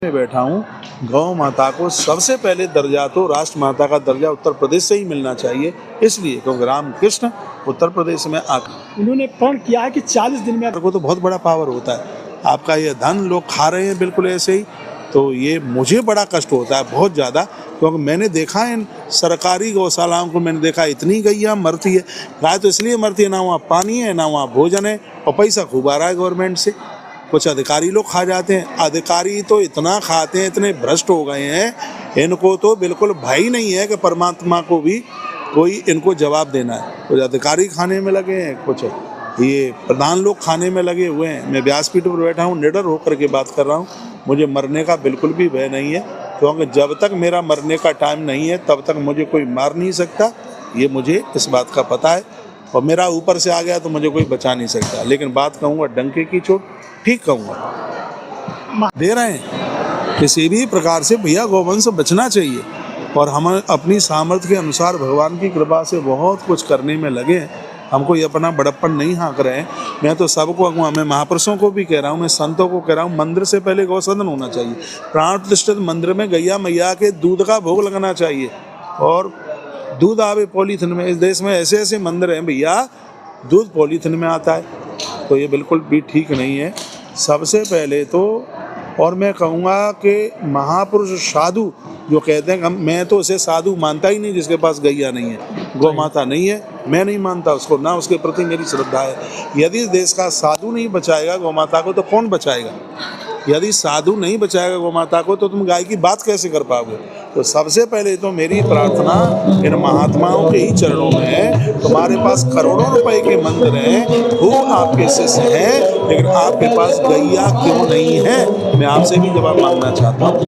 में बैठा हूँ। गौ माता को सबसे पहले दर्जा तो राष्ट्र माता का दर्जा उत्तर प्रदेश से ही मिलना चाहिए, इसलिए क्योंकि रामकृष्ण उत्तर प्रदेश में आकर उन्होंने प्रण किया है कि 40 दिन में को तो बहुत बड़ा पावर होता है। आपका ये धन लोग खा रहे हैं बिल्कुल ऐसे ही, तो ये मुझे बड़ा कष्ट होता है बहुत ज़्यादा, क्योंकि मैंने देखा है इन सरकारी गौशालाओं को, मैंने देखा इतनी गैया मरती है। गाय तो इसलिए मरती है ना वहाँ पानी है ना वहाँ भोजन है, और पैसा खूब आ रहा है गवर्नमेंट से। कुछ अधिकारी लोग खा जाते हैं, अधिकारी तो इतना खाते हैं, इतने भ्रष्ट हो गए हैं, इनको तो बिल्कुल भय नहीं है कि परमात्मा को भी कोई इनको जवाब देना है। कुछ अधिकारी खाने में लगे हैं, कुछ ये प्रधान लोग खाने में लगे हुए हैं। मैं व्यासपीठ पर बैठा हूँ, निडर होकर के बात कर रहा हूँ। मुझे मरने का बिल्कुल भी भय नहीं है, क्योंकि जब तक मेरा मरने का टाइम नहीं है तब तक मुझे कोई मार नहीं सकता, ये मुझे इस बात का पता है। और मेरा ऊपर से आ गया तो मुझे कोई बचा नहीं सकता। लेकिन बात कहूँगा डंके की चोट, ठीक कहूँगा, दे रहे हैं किसी भी प्रकार से। भैया गौवंश बचना चाहिए, और हम अपनी सामर्थ्य के अनुसार भगवान की कृपा से बहुत कुछ करने में लगे हैं। हमको ये अपना बड़प्पन नहीं हाँक रहे हैं। मैं तो सबको, मैं महापुरुषों को भी कह रहा हूँ, मैं संतों को कह रहा हूँ, मंदिर से पहले गौसदन होना चाहिए। प्राण प्रतिष्ठित मंदिर में गैया मैया के दूध का भोग लगना चाहिए, और दूध आवे पॉलीथिन में। इस देश में ऐसे ऐसे मंदिर हैं भैया, दूध पॉलीथिन में आता है, तो ये बिल्कुल भी ठीक नहीं है। सबसे पहले तो, और मैं कहूँगा कि महापुरुष साधु जो कहते हैं, मैं तो उसे साधु मानता ही नहीं जिसके पास गैया नहीं है, गौ माता नहीं है, मैं नहीं मानता उसको, ना उसके प्रति मेरी श्रद्धा है। यदि देश का साधु नहीं बचाएगा गौ माता को तो कौन बचाएगा? यदि साधु नहीं बचाएगा गौ माता को तो तुम गाय की बात कैसे कर पाओगे? तो सबसे पहले तो मेरी प्रार्थना इन महात्माओं के ही चरणों में है। तुम्हारे पास करोड़ों रुपए के मंदिर हैं, खूब आपके शिष्य हैं, लेकिन आपके पास गैया क्यों नहीं है? मैं आपसे भी जवाब मांगना चाहता हूँ।